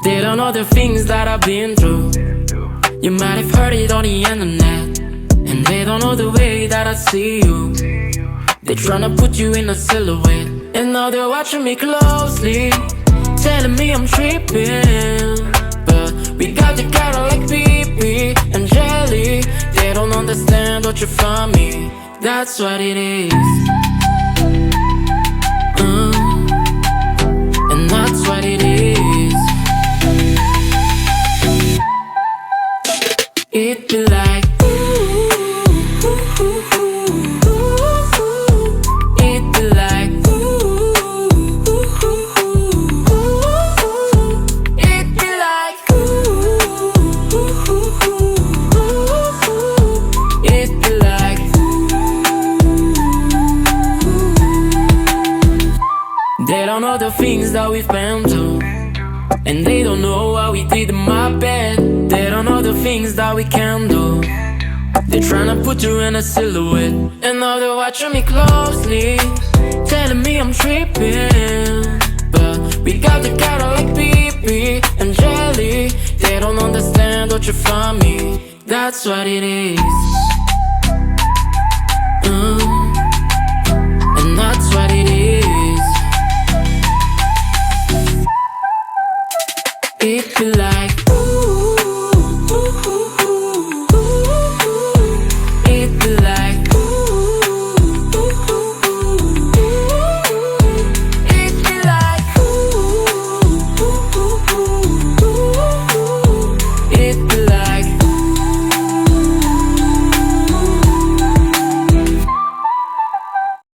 They don't know the things that I've been through. You might have heard it on the internet. And they don't know the way that I see you. They're tryna put you in a silhouette. And now they're watching me closely, telling me I'm trippin'. But we got together like pee-pee and jelly. They don't understand what you found me. That's what it is. And that's what it is. It be like it be like it be like it be like. They don't know the things that we've been through, and they don't know what we did in my bed. They don't know the things that we can do. They're tryna put you in a silhouette. And now they're watching me closely, telling me I'm trippin'. But we got together like pee-pee and jelly. They don't understand what you found me. That's what it is.